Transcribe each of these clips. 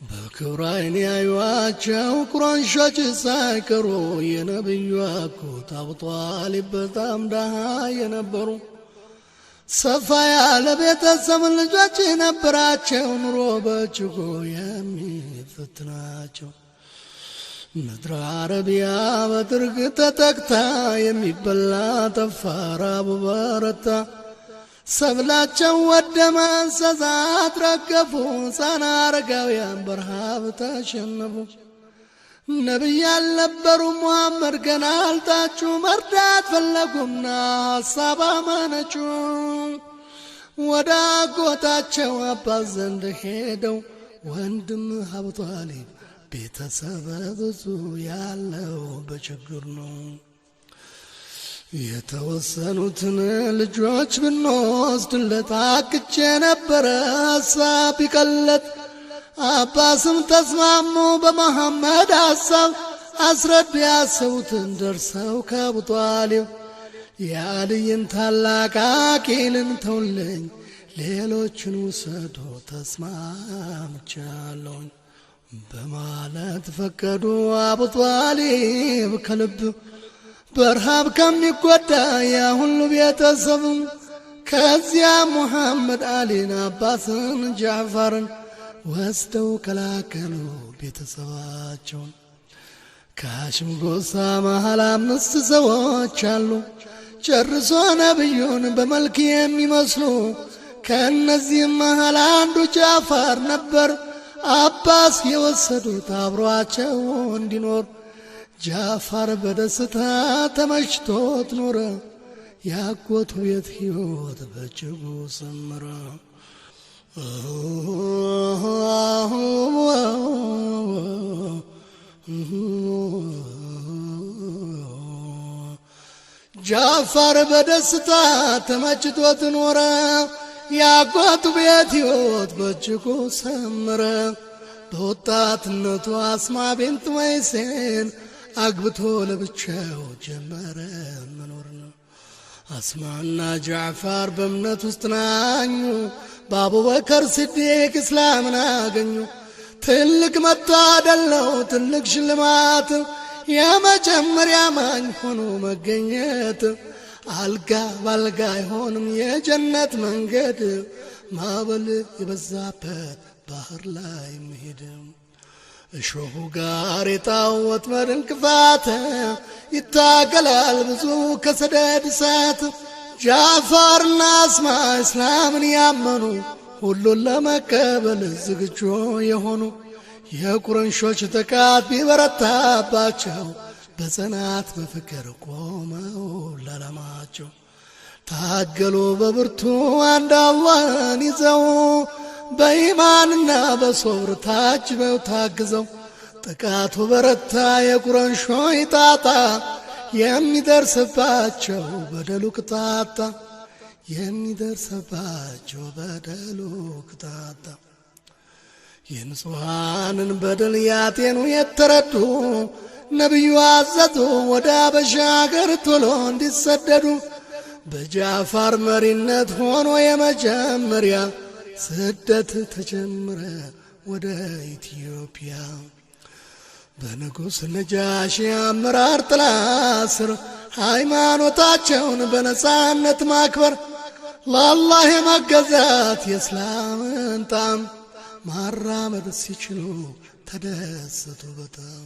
بكراين يواجهوا قران شاج سايكرو ينبيوا كوت أبو طالب بتام دها ينبرو سفايا لبيت الزمن لجاج ينبراچو نرو بچو يمي فتناچو ምድረ አረቢያ በድርቅ ተተክታ የሚበላ ተፋራ በበረታ ሰብላቸው ወደመ እንስሳት ረገፉ ሕፃን አረጋውያን በረሃብ ተሸነፉ ነቢይ አልነበሩ ሙሐመድ ገና አልታጩ መርዳት ፈለጉና ሐሳብ አመነጩ ወደ አጎታቸው አባት ዘንድ ሄደው ወንድም አቡ ጣሊብ ቤተሰብ ብዙ ያለው በችግር ነው የተወሰኑትን ልጆች ብንወስድለት አቅቼ ነበረ ሐሳብ ይቀለት አባስም ተስማሙ በመሐመድ ሐሳብ አስረዱ ያሰቡትን ደርሰው ከአቡ ጣሊብ የአልይን ታላቅ አቂልን ተውልኝ ሌሎችን ውሰዶ ተስማምቻለሁ በማለት ፈቀዱ አቡ ጣሊብ ከልብ በረሃብ ከሚጎዳ ያ ሁሉ ቤተሰብ ከዚያ ሙሐመድ አሊን አባስን ጃዕፈርን ወስደው ከላከሉ ቤተሰባቸውን ከሃሽም ጎሳ መሃል 5 ሰዎች አሉ ጨርሶ ነብዩን በመልክ የሚመስሉ ከነዚህም መሃል አንዱ ጃዕፈር ነበር አባስ የወሰዱት አብሯቸው እንዲኖር ጃዕፈር በደስታ ተመችቶት ኖረ ያጎቱ ቤት ሕይወት በእጅጉ ሰመረ ጃዕፈር በደስታ ተመችቶት ኖረ ያጎቱ ቤት ሕይወት በእጅጉ ሰመረ በወጣትነቱ አስማ ቢንት ወይሴን አግብቶ ለብቻው ጀመረ መኖር ነው አስማና ጃዕፈር በእምነት ውስጥ ናኙ በአቡበከር ሲዲቅ እስላምን አገኙ ትልቅ መታደል ነው ትልቅ ሽልማት የመጀመሪያ ማኝ ሆኖ መገኘት አልጋ ባልጋ አይሆንም የጀነት መንገድ ማዕበል የበዛበት ባህር ላይ መሄድ እሾሁ ጋሬጣው ወጥመድ እንቅፋት ይታገላል ብዙ ከሰደድ እሳት ጃዕፈርና አስማ እስላምን ያመኑ ሁሉን ለመቀበል ዝግጁ የሆኑ የቁረንሾች ጥቃት ቢበረታባቸው በጽናት በፍቅር ቆመው ለዓላማቸው ታገሉ በብርቱ አንድ አላህን ይዘው በኢማንና በሶብር ታጅበው ታግዘው ጥቃቱ በረታ የቁረንሾች ጣጣ የሚደርስባቸው በደሉ ቅጣጣ የሚደርስባቸው በደሉ ቅጣጣ የንጹሃንን በደል ያጤኑ የተረዱ ነቢዩ አዘዙ ወደ አበሻ አገር ቶሎ እንዲሰደዱ በጃዕፈር መሪነት ሆኖ የመጀመሪያ ስደት ተጀመረ ወደ ኢትዮጵያ በንጉሥ ነጃሺ አመራር ጥላ ስር ሃይማኖታቸውን በነጻነት ማክበር ለአላህ የመገዛት የእስላምን ጣዕም ማራመድ ሲችሉ ተደሰቱ በጣም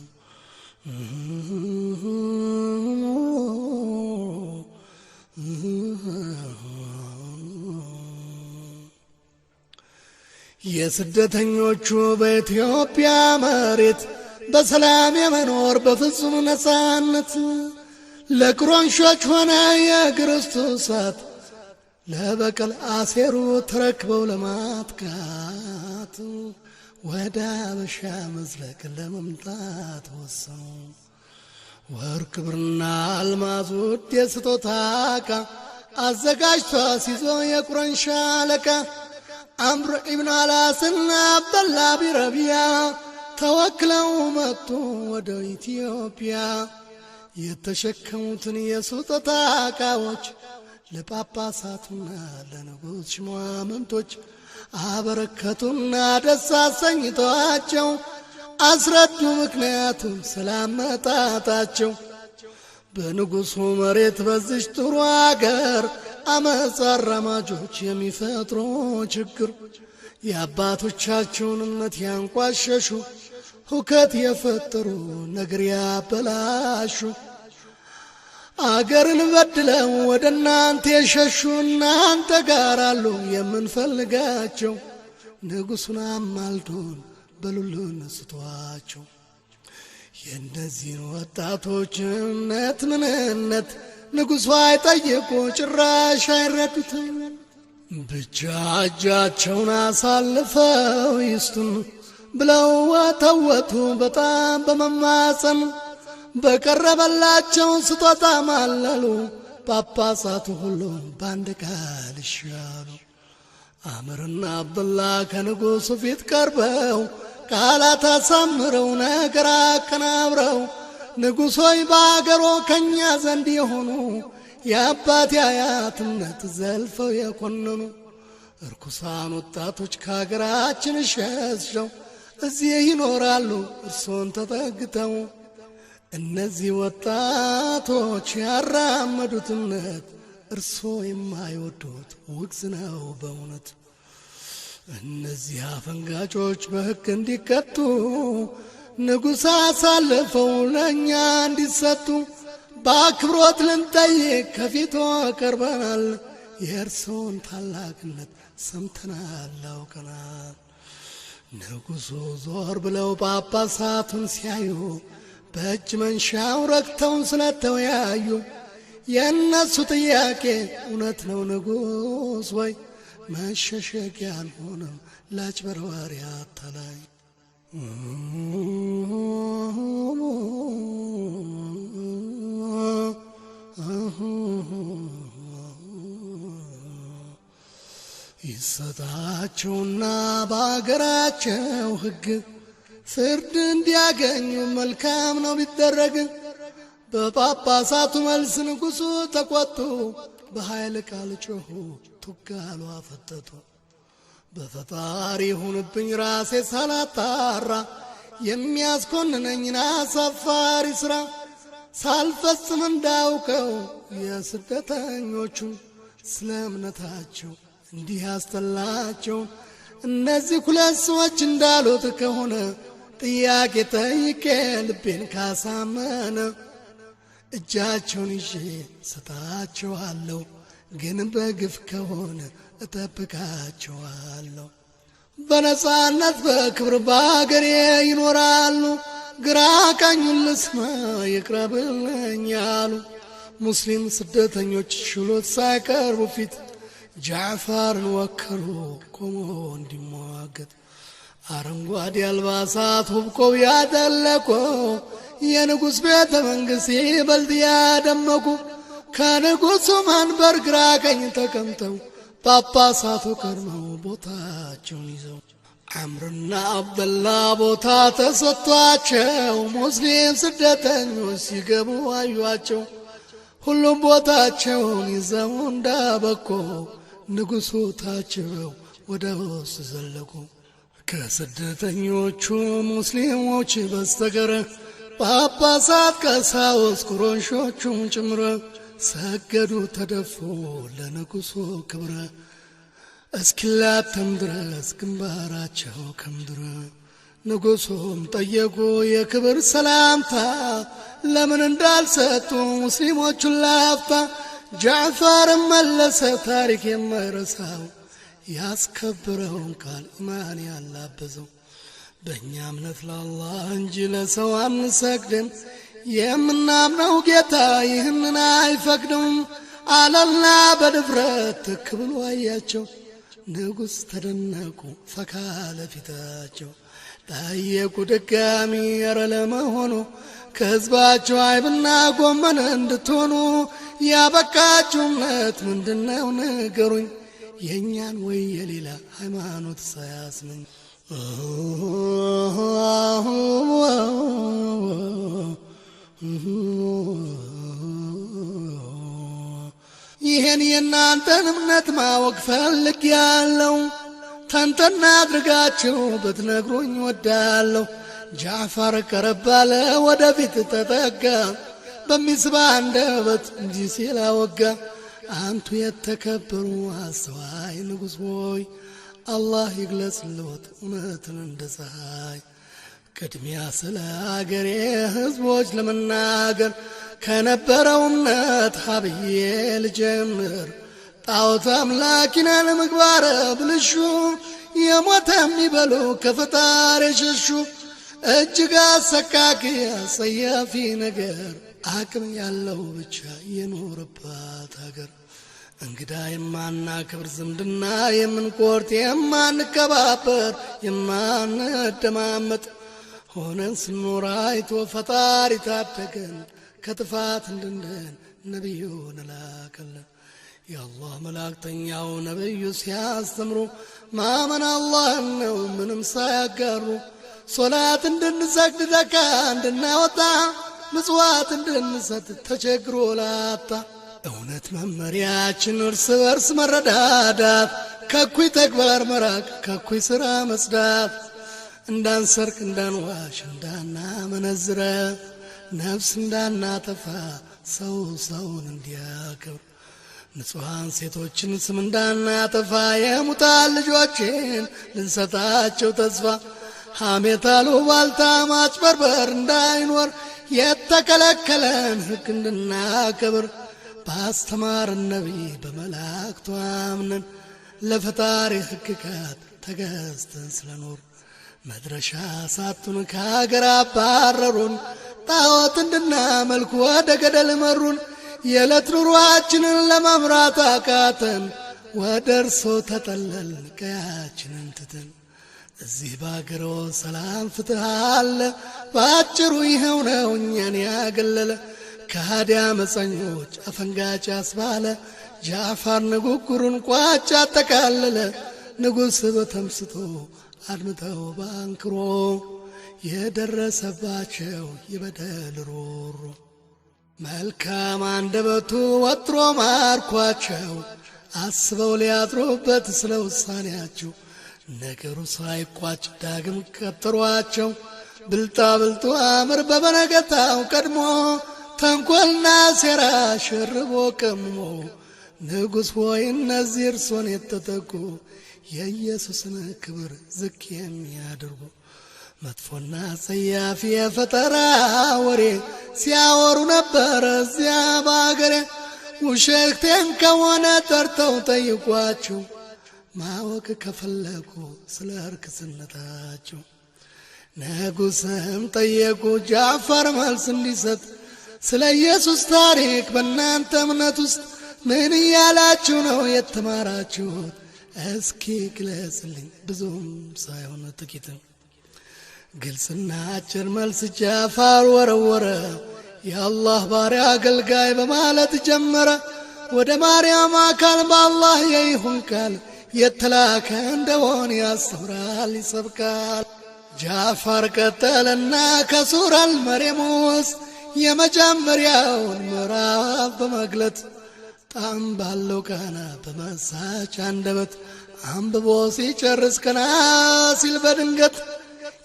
የስደተኞቹ በኢትዮጵያ መሬት በሰላም የመኖር በፍጹም ነጻነት ለቁረንሾች ሆነ የክርስቶሳት ለበቀል አሴሩ ተረክበው ለማጥቃት ወደ አበሻ መዝለቅ ለመምጣት ወሰኑ ወርቅ ብርና አልማዝ ውድ የስጦታ ዕቃ አዘጋጅቶ ሲዞ የቁረንሽ አለቃ አምር ኢብኑ አላስና አብደላ ቢረቢያ ተወክለው መጡ ወደ ኢትዮጵያ የተሸከሙትን የስጦታ ዕቃዎች ለጳጳሳቱና ለንጉሥ ሹማምንቶች አበረከቱና ደስ አሰኝተዋቸው አስረዱ ምክንያቱም ስላመጣጣቸው። በንጉሡ መሬት በዚች ጥሩ አገር አመፅ አራማጆች የሚፈጥሩ ችግር የአባቶቻቸውን እምነት ያንቋሸሹ ሁከት የፈጠሩ ነገር ያበላሹ አገርን በድለው ወደ እናንተ የሸሹ እናንተ ጋር አሉ የምንፈልጋቸው ንጉሡን አማልዶን በሉልን ስጧቸው። የእነዚህን ወጣቶች እምነት ምንነት ንጉሡ አይጠየቁ ጭራሽ አይረዱትም። ብቻ እጃቸውን አሳልፈው ይስጡን ብለው ወተወቱ በጣም በመማፀን በቀረበላቸው ስጦታ ማለሉ ጳጳሳቱ ሁሉ በአንድ ቃል ይሻሉ። አምርና አብዱላ ከንጉሡ ፊት ቀርበው ቃላት አሳምረው ነገር አቀናብረው ንጉሥ ሆይ በአገሮ ከእኛ ዘንድ የሆኑ የአባት አያት እምነት ዘልፈው የኮነኑ እርኩሳን ወጣቶች ከአገራችን ሸሽተው እዚህ ይኖራሉ እርሶን ተጠግተው። እነዚህ ወጣቶች ያራመዱት እምነት እርሶ የማይወዱት ውግዝ ነው በእውነት። እነዚህ አፈንጋጮች በሕግ እንዲቀጡ ንጉሥ አሳልፈው ለእኛ እንዲሰጡ በአክብሮት ልንጠይቅ ከፊቶ ቀርበናል። የእርሶን ታላቅነት ሰምተናል አውቀናል። ንጉሡ ዞር ብለው ጳጳሳቱን ሲያዩ በእጅ መንሻው ረክተውን ስለተወያዩ የእነሱ ጥያቄ እውነት ነው ንጉሥ ወይ መሸሸጊያ አልሆነም ለአጭበርባሪ አታላይ። ይሰጣቸውና በአገራቸው ሕግ ፍርድ እንዲያገኙ መልካም ነው ቢደረግ። በጳጳሳቱ መልስ ንጉሡ ተቆጡ፣ በኃይል ቃል ጮኹ፣ ቱጋሉ አፈተቱ። በፈጣሪ ይሁንብኝ ራሴ ሳላጣራ የሚያስኮንነኝን አሳፋሪ ሥራ ሳልፈጽም እንዳውቀው የስደተኞቹን ስለ እምነታቸው እንዲህ ያስጠላቸው። እነዚህ ሁለት ሰዎች እንዳሉት ከሆነ ጥያቄ ጠይቄ ልቤን ካሳመነ እጃቸውን ይዤ ሰጣቸዋለሁ፣ ግን በግፍ ከሆነ እጠብቃቸዋለሁ። በነጻነት በክብር በአገሬ ይኖራሉ፣ ግራ ቀኙን ልስማ ይቅረብልኝ አሉ። ሙስሊም ስደተኞች ችሎት ሳይቀርቡ ፊት ጃዕፈርን ወከሉ ቆሞ እንዲሟገት። አረንጓዴ አልባሳት ውብ ቆብ ያጠለቁ የንጉሥ ቤተ መንግሥት ይበልጥ ያደመቁ ከንጉሡ መንበር ግራ ቀኝ ተቀምጠው ጳጳሳቱ ቀድመው ቦታቸውን ይዘው አምርና አብደላ ቦታ ተሰጥቷቸው ሙስሊም ስደተኞች ሲገቡ አዩአቸው። ሁሉም ቦታቸውን ይዘው እንዳበቁ ንጉሡ ታጅበው ወደ ውስጥ ዘለቁ። ከስደተኞቹ ሙስሊሞች በስተቀር ጳጳሳት፣ ቀሳውስት፣ ቁረይሾቹም ጭምር ሰገዱ ተደፉ ለንጉሡ ክብረ እስኪላተም ድረስ ግንባራቸው ከምድር። ንጉሡም ጠየቁ የክብር ሰላምታ ለምን እንዳልሰጡ ሙስሊሞቹን ላፍታ። ጃዕፈርም መለሰ ታሪክ የማይረሳው ያስከብረውን ቃል ኢማን ያላበዘው። በእኛ እምነት ለአላህ እንጂ ለሰው አንሰግድም፣ የምናምነው ጌታ ይህንን አይፈቅድም አለና በድፍረት ትክ ብሎ አያቸው። ንጉሥ ተደነቁ ፈካ ለፊታቸው። ጠየቁ ድጋሚ ኧረ ለመሆኑ ከሕዝባቸው አይብና ጎመን እንድትሆኑ ያበቃችሁ እምነት ምንድነው ንገሩኝ፣ የእኛን ወይ የሌላ ሃይማኖት ሳያስመኝ። ይሄን የእናንተን እምነት ማወቅ ፈልጌያለሁ። ተንተና አድርጋችሁ ብትነግሩኝ ወዳለሁ። ጃዕፈር ቀረብ አለ ወደፊት ተጠጋ፣ በሚስባ አንደበት እንዲህ ሲል አወጋ። አንቱ የተከበሩ አስተዋይ ንጉሥ ሆይ አላህ ይግለጽልዎት እውነትን እንደ ፀሐይ። ቅድሚያ ስለ አገሬ ሕዝቦች ለመናገር ከነበረው እምነት ሀብዬ ልጀምር። ጣዖት አምላኪና ለምግባረ ብልሹ የሞተ የሚበሉ ከፈጣሪ የሸሹ እጅግ አሰቃቂ አጸያፊ ነገር አቅም ያለው ብቻ የኖረባት አገር። እንግዳ የማናከብር ዝምድና የምንቆርጥ የማንከባበር የማንደማመጥ ሆነን ስንኖር አይቶ ፈጣሪ ታደገን ከጥፋት እንድንድን ነቢዩን ላከልን። የአላህ መላእክተኛው ነቢዩ ሲያስተምሩ ማመን አላህን ነው ምንም ሳያጋሩ። ሶላት እንድንሰግድ ዘካ እንድናወጣ ምጽዋት እንድንሰጥ ተቸግሮ ላጣ። እውነት መመሪያችን እርስ በርስ መረዳዳት፣ ከኩይ ተግባር መራቅ ከኩይ ሥራ መጽዳት። እንዳንሰርቅ እንዳንዋሽ እንዳናመነዝረ ነፍስ እንዳናጠፋ ሰው ሰውን እንዲያከብር። ንጹሐን ሴቶችን ስም እንዳናጠፋ የሙታን ልጆችን ልንሰጣቸው ተስፋ። ሐሜት አሉባልታ ማጭበርበር እንዳይኖር የተከለከለን ሕግ እንድናከብር። ባስተማረን ነቢይ በመላእክቱ አምነን ለፈጣሪ ሕግጋት ተገዝተን ስለኖር መድረሻ ሳቱን ከአገር አባረሩን። ጣዖት እንድናመልክ ወደ ገደል መሩን። የዕለት ኑሯችንን ለመምራት አቃተን። ወደ እርሶ ተጠለልን ቀያችንን ትተን። እዚህ ባገሮ ሰላም ፍትህ አለ፣ ባጭሩ ይኸው ነው እኛን ያገለለ። ከሃዲ አመፀኞች አፈንጋጭ አስባለ፣ ጃዕፈር ንግግሩን ቋጭ አጠቃለለ። ንጉሥ በተምስቶ አድምጠው ባንክሮ የደረሰባቸው የበደል ሮሮ። መልካም አንደበቱ ወጥሮ ማርኳቸው፣ አስበው ሊያድሩበት ስለ ውሳኔያቸው። ነገሩ ሳይቋጭ ዳግም ቀጠሯቸው። ብልጣ ብልጡ አምር በበነገታው ቀድሞ ተንኰልና ሴራ ሸርቦ ቀምሞ። ንጉሥ ሆይ እነዚህ እርሶን የተጠጉ የኢየሱስን ክብር ዝቅ የሚያደርጉ መጥፎና ጸያፊ የፈጠራ ወሬ ሲያወሩ ነበረ እዚያ ባገሬ። ውሸቴን ከሆነ ጠርተው ጠይቋቸው፣ ማወቅ ከፈለጉ ስለ እርክስነታቸው። ንጉሥም ጠየቁ ጃዕፈር መልስ እንዲሰጥ፣ ስለ ኢየሱስ ታሪክ በእናንተ እምነት ውስጥ ምን እያላችሁ ነው የተማራችሁት? እስኪ ግለጽልኝ ብዙም ሳይሆን ጥቂትም። ግልጽና አጭር መልስ ጃዕፈር ወረወረ። የአላህ ባሪያ አገልጋይ በማለት ጀመረ። ወደ ማርያም አካል በአላህ የይሁን ቃል የተላከ እንደሆን ያስተምራል ይሰብካል። ጃዕፈር ቀጠለና ከሱረል መርየም ውስጥ የመጀመሪያውን ምዕራፍ በመግለጥ ጣዕም ባለው ቃና በመሳች አንደበት አንብቦ ሲጨርስ ቀና ሲል በድንገት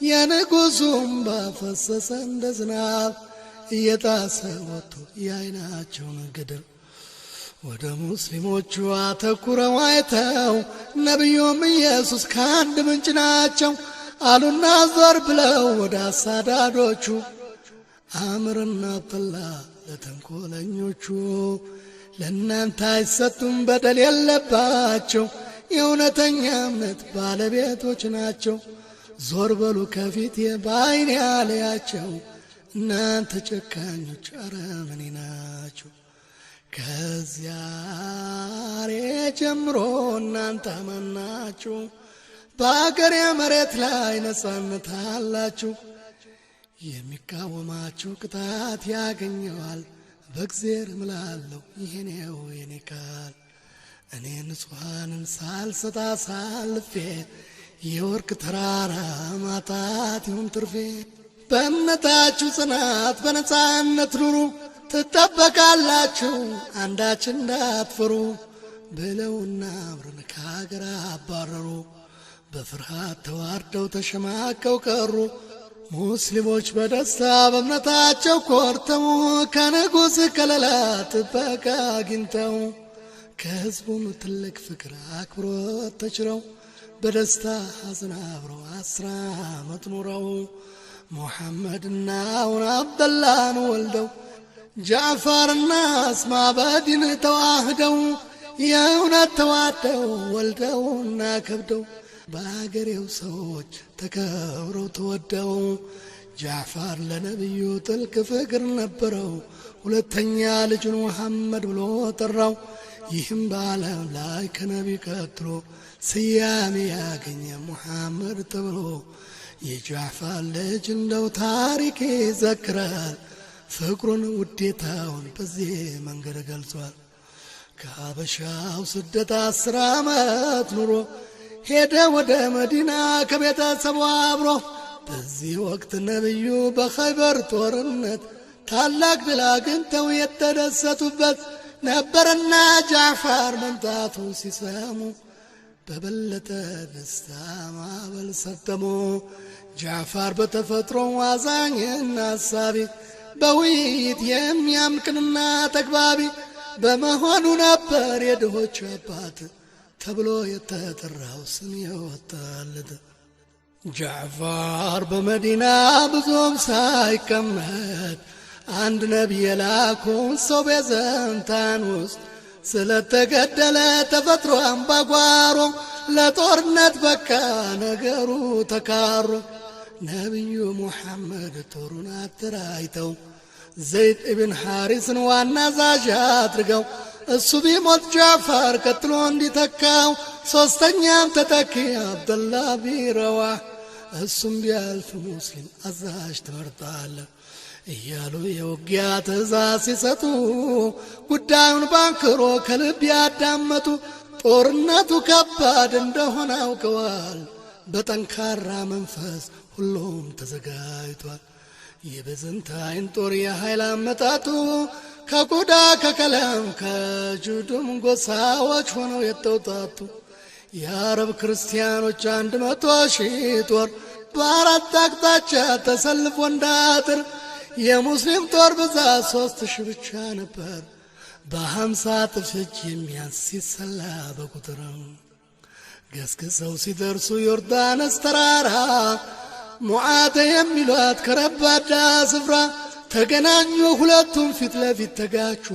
የንጉሡም ባፈሰሰ እንደ ዝናብ እየጣሰ ወጥቶ የዓይናቸውን ገደብ። ወደ ሙስሊሞቹ አተኩረው አይተው ነቢዩም ኢየሱስ ከአንድ ምንጭ ናቸው አሉና ዞር ብለው ወደ አሳዳዶቹ አምርና አብደላ ለተንኰለኞቹ ለእናንተ አይሰጡም በደል የለባቸው የእውነተኛ እምነት ባለቤቶች ናቸው። ዞር በሉ ከፊቴ በዓይኔ አለያቸው እናንተ ጨካኞች አረመኔ ናቸው። ከዚያሬ ጀምሮ እናንተ አማናችሁ በአገሬ መሬት ላይ ነጻነት አላችሁ። የሚቃወማችሁ ቅጣት ያገኘዋል። በእግዚአብሔር እምላለሁ ይሄኔው የኔ ቃል። እኔ ንጹሐንን ሳልሰጥ አሳልፌ የወርቅ ተራራ ማጣት ይሁን ትርፌ በእምነታችሁ ጽናት በነጻነት ኑሩ ትጠበቃላችሁ አንዳች እንዳትፈሩ ብለውና አብረን ከሀገር አባረሩ በፍርሃት ተዋርደው ተሸማቀው ቀሩ ሙስሊሞች በደስታ በእምነታቸው ኮርተው ከንጉሥ ከለላ ጥበቃ አግኝተው ከሕዝቡም ትልቅ ፍቅር አክብሮት ተችረው በደስታ ሐዘን አብረው 10 ዓመት ኑረው ሙሐመድና አብደላህን ወልደው ጃዕፈርና አስማ በዲን ተዋህደው የእውነት ተዋደው ወልደውና ከብደው በአገሬው ሰዎች ተከብረው ተወደው ጃዕፈር ለነቢዩ ጥልቅ ፍቅር ነበረው ሁለተኛ ልጁን ሙሐመድ ብሎ ጠራው ይህም በዓለም ላይ ከነቢ ቀጥሎ ስያሜ ያገኘ ሙሐመድ ተብሎ የጃዕፈር ልጅ እንደው ታሪክ ይዘክራል ፍቅሩን ውዴታውን በዚህ መንገድ ገልጿል ከሀበሻው ስደት 10 ዓመት ኑሮ ሄደ ወደ መዲና ከቤተሰቡ አብሮ በዚህ ወቅት ነብዩ በኸይበር ጦርነት ታላቅ ድል አግኝተው የተደሰቱበት ነበርና ጃዕፈር መምጣቱ ሲሰሙ በበለጠ ደስታ ማዕበል ሰጠሙ ጃዕፈር በተፈጥሮ አዛኝና አሳቢ በውይይት የሚያምቅንና ተግባቢ በመሆኑ ነበር የድሆች አባት ተብሎ የተጠራው ስም የወጣለት ጃዕፈር በመዲና ብዙም ሳይቀመጥ አንድ ነቢይ የላኩን ሰው በዘንታን ውስጥ ስለተገደለ ተፈጥሮ አምባጓሮ ለጦርነት በቃ ነገሩ ተካሮ ነቢዩ ሙሐመድ ጦሩን አደራጅተው ዘይድ ኢብን ሐሪስን ዋና አዛዥ አድርገው እሱ ቢሞት ጃዕፈር ቀጥሎ እንዲተካው ሶስተኛም ተተኪ አብደላህ ቢረዋህ እሱም ቢያልፍ ሙስሊም አዛዥ ትመርጣለህ እያሉ የውጊያ ትእዛዝ ሲሰጡ ጉዳዩን ባንክሮ ከልብ ያዳመጡ ጦርነቱ ከባድ እንደሆነ አውቀዋል በጠንካራ መንፈስ ሁሉም ተዘጋጅቷል የበዘንታይን ጦር የኃይል አመጣጡ ከቆዳ ከቀለም ከጁዱም ጎሳዎች ሆነው የተውጣጡ የአረብ ክርስቲያኖች 100,000 ጦር በአራት አቅጣጫ ተሰልፎ እንዳጥር የሙስሊም ጦር ብዛት 3,000 ብቻ ነበር በ50 እጥፍ እጅ የሚያንስ ሲሰላ በቁጥር ገስግሰው ሲደርሱ ዮርዳኖስ ተራራ ሙዓተ የሚሏት ከረባዳ ስፍራ ተገናኙ ሁለቱም ፊት ለፊት ተጋቹ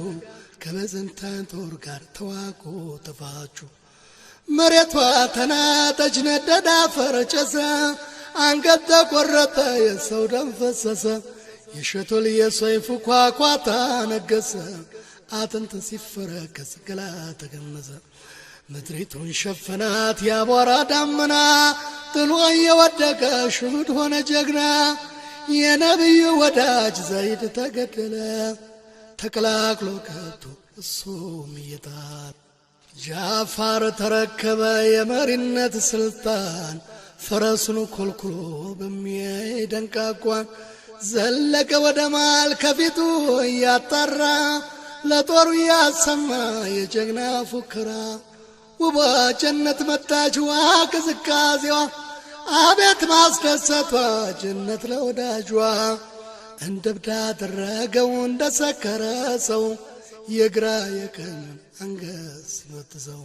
ከበዘንታን ጦር ጋር ተዋጉ ተፋቹ መሬቷ ተናጠች ነደደ አፈር ጨሰ አንገት ተቆረጠ የሰው ደም ፈሰሰ የሸቶል የሰይፉ ኳኳታ ነገሰ አጥንት ሲፈረከስ ገላ ተገመዘ ምድሪቱን ሸፈናት ያቧራ ዳመና ጥሎ የወደቀ ሽሁድ ሆነ ጀግና የነብዩ ወዳጅ ዘይድ ተገደለ ተቀላቅሎ ከቶ እሱም እየጣል ጃዕፈር ተረከበ የመሪነት ስልጣን ፈረሱን ኮልኩሎ በሚያደንቅ አቋም ዘለቀ ወደ ማል ከፊቱ እያጣራ ለጦሩ ያሰማ የጀግና ፉከራ ውቧ ጀነት መጣችዋ ቅዝቃዜዋ አቤት ማስደሰቷ ጀነት ለወዳጇ እንደ ብዳ አደረገው እንደ ሰከረ ሰው የግራ የቀኝ አንገት ሲበጥሰው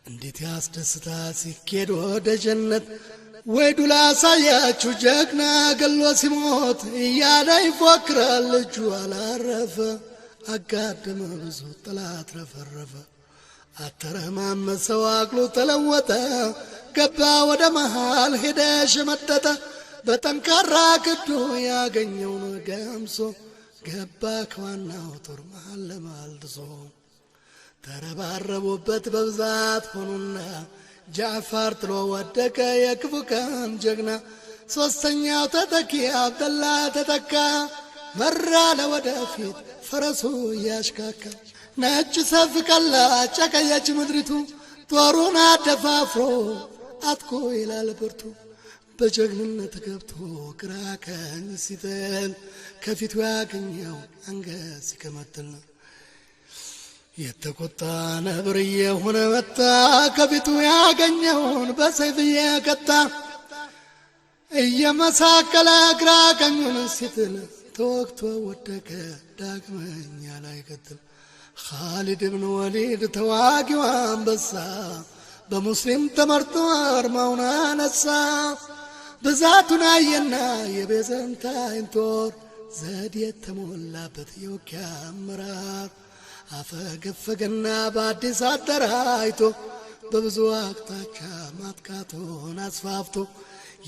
እንዴት ያስደስታ ሲኬድ ወደ ጀነት ወይ ዱላ ሳያችሁ ጀግና ገሎ ሲሞት እያለ ይፎክራል እጁ አላረፈ አጋደመ ብዙ ጠላት ረፈረፈ አተረማመሰው አቅሉ ተለወጠ ገባ ወደ መሃል ሄደ ሸመጠጠ በጠንካራ ክንዱ ያገኘውን ገምሶ ገባ ከዋናው ጦር መሃል ለመሃል ድሶ ተረባረቡበት በብዛት ሆኑና ጃዕፈር ጥሎ ወደቀ የክፉ ቀን ጀግና ሶስተኛው ተተኪ አብደላህ ተተካ መራ ለወደፊት ፈረሱ እያሽካካ ነጭ ሰፍ ቀላ ጨቀየች ምድሪቱ ጦሩን አደፋፍሮ አጥቆ ይላል ብርቱ በጀግንነት ገብቶ ግራ ቀኝ ሲጥል ከፊቱ ያገኘው አንገት ሲከመትል የተቆጣ ነብር የሆነ መጣ ከፊቱ ያገኘውን በሰይፍ እየቀጣ እየመሳቀለ ግራ ቀኙን ሲጥል ተወግቶ ወደቀ ዳግመኛ ላይቀጥል ኻሊድ ብን ወሊድ ተዋጊው አንበሳ በሙስሊም ተመርጦ አርማውን አነሳ ብዛቱን አየና የቤዘንታይን ጦር ዘዴ የተሞላበት የውጊያ አመራር አፈገፈገና በአዲስ አደራጅቶ በብዙ አቅጣጫ ማጥቃቱን አስፋፍቶ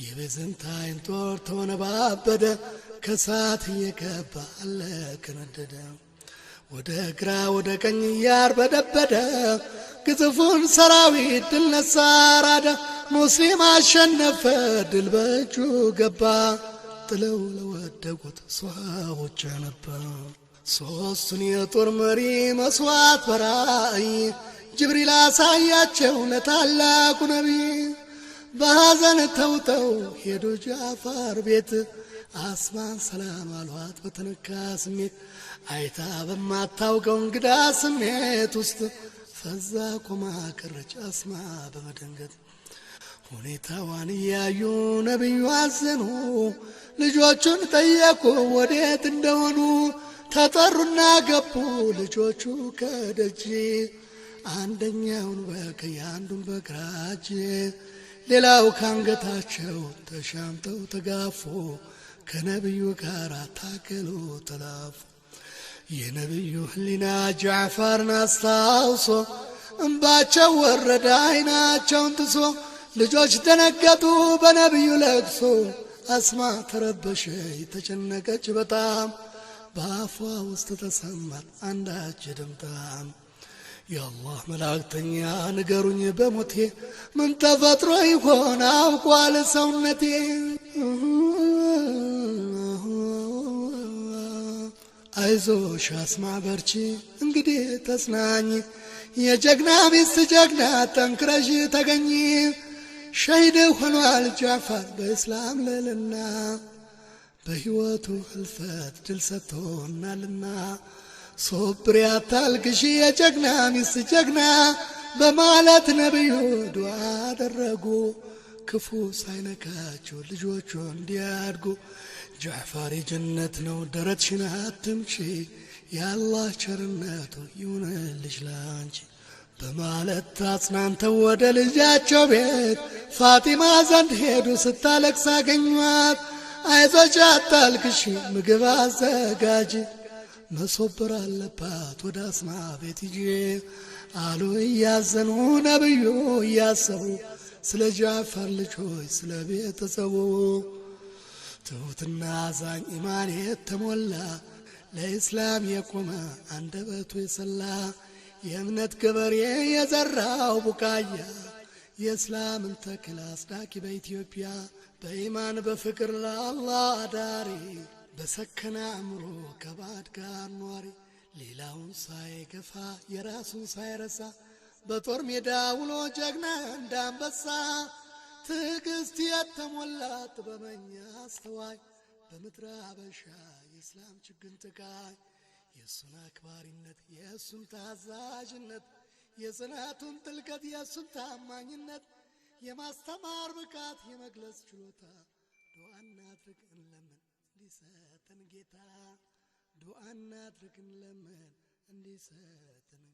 የቤዘንታይን ጦር ተወነባበደ ከሳት እየገባ አለከነደደ ወደ ግራ ወደ ቀኝ ያርበደበደ ግዙፉን ሰራዊት ድል ነሳ አራደ ሙስሊም አሸነፈ ድል በእጁ ገባ ጥለው ለወደቁት ሷሃቦች ነበር ሶስቱን የጦር መሪ መስዋዕት በራእይ ጅብሪል አሳያቸው ለታላቁ ነቢይ በሐዘን ተውጠው ሄዱ ጃፋር ቤት አስማን ሰላም አሏት በተነካ ስሜት አይታ በማታውቀው እንግዳ ስሜት ውስጥ ፈዛ ቆማ ቀረች አስማ በመደንገጥ ሁኔታዋን እያዩ ነቢዩ አዘኑ ልጆቹን ጠየቁ ወዴት እንደሆኑ ተጠሩና ገቡ ልጆቹ ከደጅ አንደኛውን በቀኝ አንዱን በግራ እጅ ሌላው ካንገታቸው ተሻምተው ተጋፉ ከነቢዩ ጋር ታገሉ ተላፉ የነቢዩ ህሊና ጃዕፈርን አስታውሶ እንባቸው ወረደ አይናቸውን ጥሶ ልጆች ደነገጡ በነቢዩ ለቅሶ አስማ ተረበሸ ተጨነቀች በጣም በአፏ ውስጥ ተሰማት አንዳች ድምጣም የአላህ መላእክተኛ ንገሩኝ በሞቴ ምን ተፈጥሮ ይሆን አውቋል ሰውነቴ አይዞሽ አስማ በርቺ እንግዲህ ተጽናኝ የጀግና ሚስት ጀግና ጠንክረሽ ተገኝ ሸሂድ ሆኗል ጃዕፈር በእስላም ልዕልና በሕይወቱ ህልፈት ድል ሰጥቶናልና ሶብር አታልቅሺ የጀግና ሚስት ጀግና በማለት ነቢዩ ዱዓ አደረጉ ክፉ ሳይነካቸው ልጆቹ እንዲያድጉ ጃዕፈር የጀነት ነው ደረትሽን አትምጪ የአላህ ቸርነቱ ይሁንልሽ ላንቺ በማለት አጽናንተው ወደ ልጃቸው ቤት ፋጢማ ዘንድ ሄዱ ስታለቅስ አገኟት አይዞሽ አታልቅሺ ምግብ አዘጋጂ መሶበር አለባት ወደ አስማ ቤት ሂጂ አሉ እያዘኑ ነብዩ እያሰቡ ስለ ጃዕፈር ልጆች ስለ ቤተሰቡ ትሁትና አዛኝ ኢማን የተሞላ ለኢስላም የቆመ አንደበቱ የሰላ የእምነት ገበሬ የዘራው ቡቃያ የእስላምን ተክል አስዳቂ በኢትዮጵያ በኢማን በፍቅር ለአላህ አዳሪ በሰከነ አእምሮ ከባዕድ ጋር ኗሪ ሌላውን ሳይገፋ የራሱን ሳይረሳ በጦር ሜዳ ውሎ ጀግና እንዳንበሳ ትዕግስት የተሞላ ጥበበኛ አስተዋይ በምድረ አበሻ የእስላም ችግኝ ተካይ የእሱን አክባሪነት የእሱን ታዛዥነት የጽናቱን ጥልቀት የእሱን ታማኝነት የማስተማር ብቃት የመግለጽ ችሎታ ዱዓ እናድርግ እንለምን እንዲሰጠን ጌታ ዱዓ እናድርግ እንለምን እንዲሰጠን